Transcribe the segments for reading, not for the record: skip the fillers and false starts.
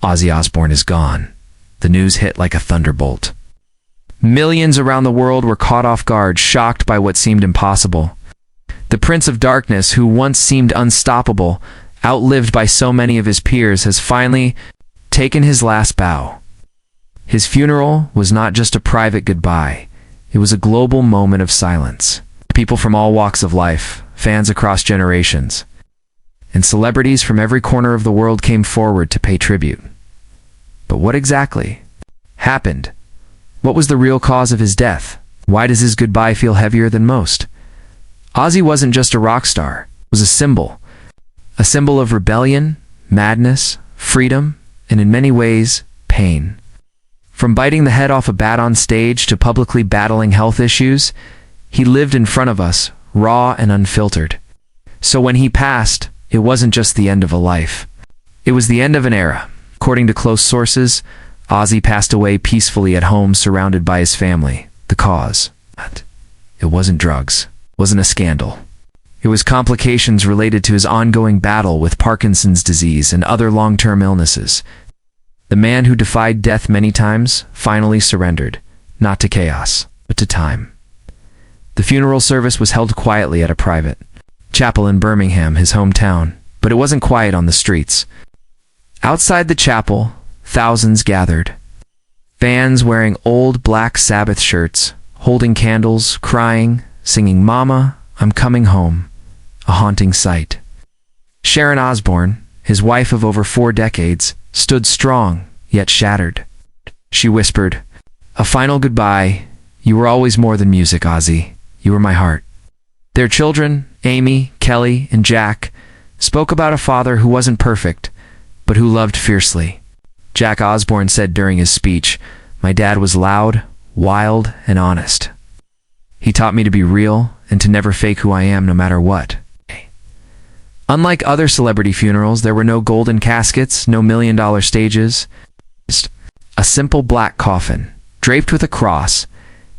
Ozzy Osbourne is gone. The news hit like a thunderbolt. Millions around the world were caught off guard, shocked by what seemed impossible. The Prince of Darkness, who once seemed unstoppable, outlived by so many of his peers, has finally taken his last bow. His funeral was not just a private goodbye. It was a global moment of silence. People from all walks of life, fans across generations, and celebrities from every corner of the world came forward to pay tribute. But what exactly happened? What was the real cause of his death? Why does his goodbye feel heavier than most? Ozzy wasn't just a rock star. It was a symbol of rebellion, madness, freedom, and in many ways, pain. From biting the head off a bat on stage to publicly battling health issues, he lived in front of us, raw and unfiltered. So when he passed, it wasn't just the end of a life. It was the end of an era. According to close sources, Ozzy passed away peacefully at home, surrounded by his family. The cause? It wasn't drugs. It wasn't a scandal. It was complications related to his ongoing battle with Parkinson's disease and other long-term illnesses. The man who defied death many times finally surrendered, not to chaos, but to time. The funeral service was held quietly at a private chapel in Birmingham, his hometown, but it wasn't quiet on the streets. Outside the chapel, thousands gathered. Fans wearing old Black Sabbath shirts, holding candles, crying, singing "Mama, I'm Coming Home," a haunting sight. Sharon Osbourne, his wife of over 4 decades, stood strong, yet shattered. She whispered, "A final goodbye. You were always more than music, Ozzy. You were my heart." Their children, Amy, Kelly, and Jack, spoke about a father who wasn't perfect, but who loved fiercely. Jack Osbourne said during his speech, "My dad was loud, wild, and honest. He taught me to be real and to never fake who I am no matter what." Unlike other celebrity funerals, there were no golden caskets, no million-dollar stages. Just a simple black coffin, draped with a cross,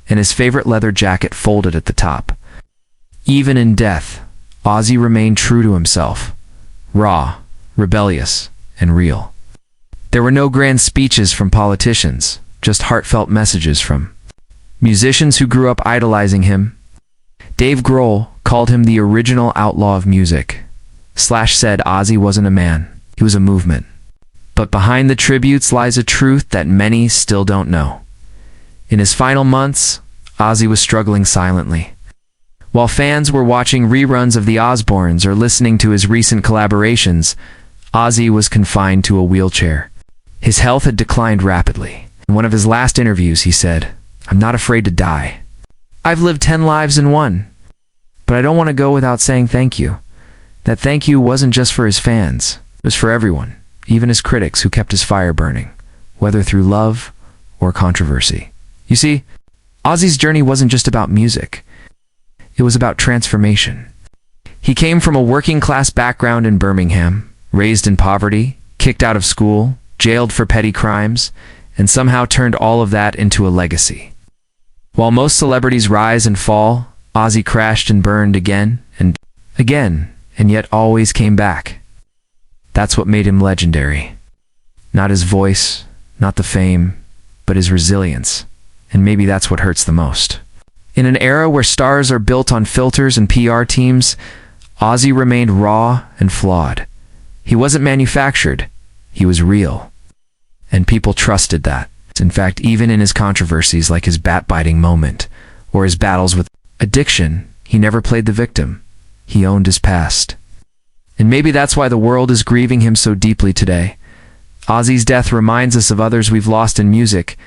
and his favorite leather jacket folded at the top. Even in death, Ozzy remained true to himself, raw, rebellious, and real. There were no grand speeches from politicians, just heartfelt messages from musicians who grew up idolizing him. Dave Grohl called him the original outlaw of music. Slash said Ozzy wasn't a man, he was a movement. But behind the tributes lies a truth that many still don't know. In his final months, Ozzy was struggling silently. While fans were watching reruns of the Osbournes or listening to his recent collaborations, Ozzy was confined to a wheelchair. His health had declined rapidly. In one of his last interviews, he said, "I'm not afraid to die. I've lived 10 lives in one. But I don't want to go without saying thank you." That thank you wasn't just for his fans. It was for everyone, even his critics who kept his fire burning, whether through love or controversy. You see, Ozzy's journey wasn't just about music. It was about transformation. He came from a working-class background in Birmingham, raised in poverty, kicked out of school, jailed for petty crimes, and somehow turned all of that into a legacy. While most celebrities rise and fall, Ozzy crashed and burned again and again, and yet always came back. That's what made him legendary. Not his voice, not the fame, but his resilience. And maybe that's what hurts the most. In an era where stars are built on filters and PR teams, Ozzy remained raw and flawed. He wasn't manufactured, he was real. And people trusted that. In fact, even in his controversies like his bat-biting moment, or his battles with addiction, he never played the victim. He owned his past. And maybe that's why the world is grieving him so deeply today. Ozzy's death reminds us of others we've lost in music.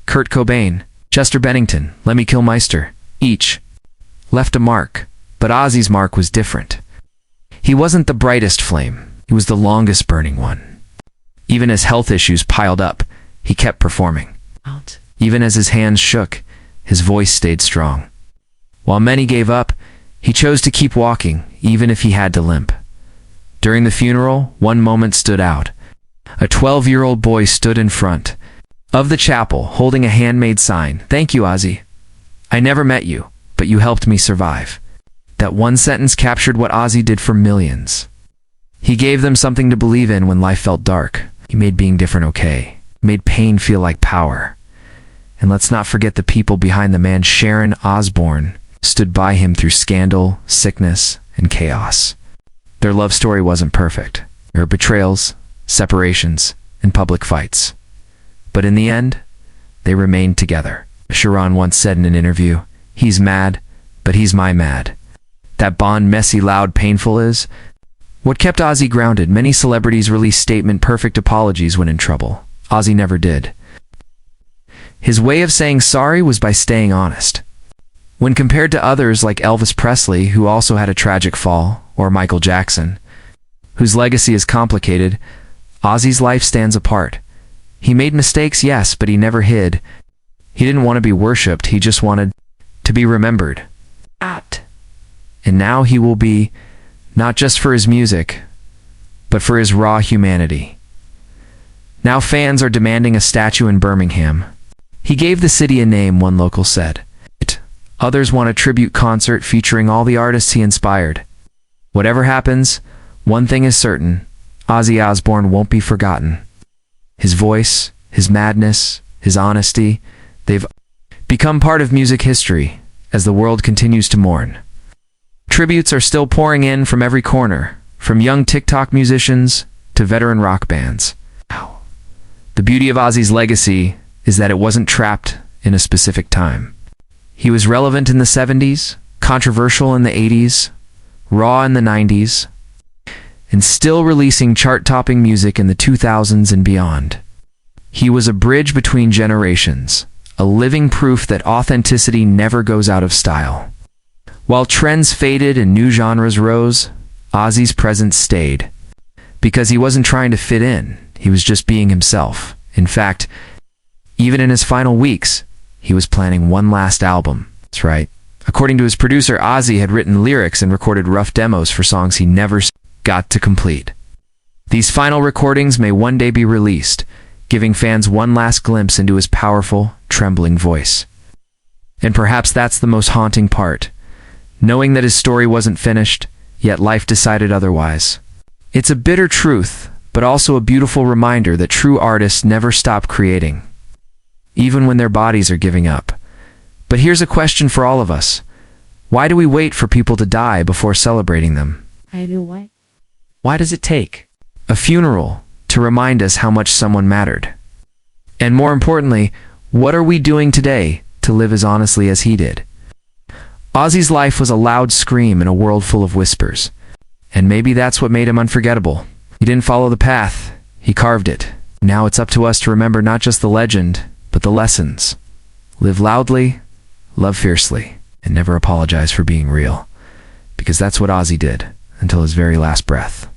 Kurt Cobain, Chester Bennington, Lemmy Kilmister, each left a mark, but Ozzy's mark was different. He wasn't the brightest flame, he was the longest burning one. Even as health issues piled up, he kept performing. Even as his hands shook, his voice stayed strong. While many gave up, he chose to keep walking, even if he had to limp. During the funeral, one moment stood out. A 12-year-old boy stood in front of the chapel, holding a handmade sign. "Thank you, Ozzy. I never met you, but you helped me survive." That one sentence captured what Ozzy did for millions. He gave them something to believe in when life felt dark. He made being different okay, made pain feel like power. And let's not forget the people behind the man. Sharon Osbourne stood by him through scandal, sickness, and chaos. Their love story wasn't perfect. There were betrayals, separations, and public fights. But in the end, they remained together. Sharon once said in an interview, "He's mad, but he's my mad." That bond, messy, loud, painful, is what kept Ozzy grounded. Many celebrities release statement perfect apologies when in trouble. Ozzy never did. His way of saying sorry was by staying honest. When compared to others like Elvis Presley, who also had a tragic fall, or Michael Jackson, whose legacy is complicated, Ozzy's life stands apart. He made mistakes, yes, but he never hid. He didn't want to be worshipped, he just wanted to be remembered. And now he will be, not just for his music, but for his raw humanity. Now fans are demanding a statue in Birmingham. He gave the city a name, one local said. Others want a tribute concert featuring all the artists he inspired. Whatever happens, one thing is certain: Ozzy Osbourne won't be forgotten. His voice, his madness, his honesty, they've become part of music history as the world continues to mourn. Tributes are still pouring in from every corner, from young TikTok musicians to veteran rock bands. The beauty of Ozzy's legacy is that it wasn't trapped in a specific time. He was relevant in the 70s, controversial in the 80s, raw in the 90s, and still releasing chart-topping music in the 2000s and beyond. He was a bridge between generations, a living proof that authenticity never goes out of style. While trends faded and new genres rose, Ozzy's presence stayed. Because he wasn't trying to fit in, he was just being himself. In fact, even in his final weeks, he was planning one last album. That's right. According to his producer, Ozzy had written lyrics and recorded rough demos for songs he never got to complete. These final recordings may one day be released, giving fans one last glimpse into his powerful, trembling voice. And perhaps that's the most haunting part, knowing that his story wasn't finished, yet life decided otherwise. It's a bitter truth, but also a beautiful reminder that true artists never stop creating, even when their bodies are giving up. But here's a question for all of us. Why do we wait for people to die before celebrating them? Why does it take a funeral to remind us how much someone mattered? And more importantly, what are we doing today to live as honestly as he did? Ozzy's life was a loud scream in a world full of whispers. And maybe that's what made him unforgettable. He didn't follow the path, he carved it. Now it's up to us to remember not just the legend, but the lessons. Live loudly, love fiercely, and never apologize for being real. Because that's what Ozzy did, until his very last breath.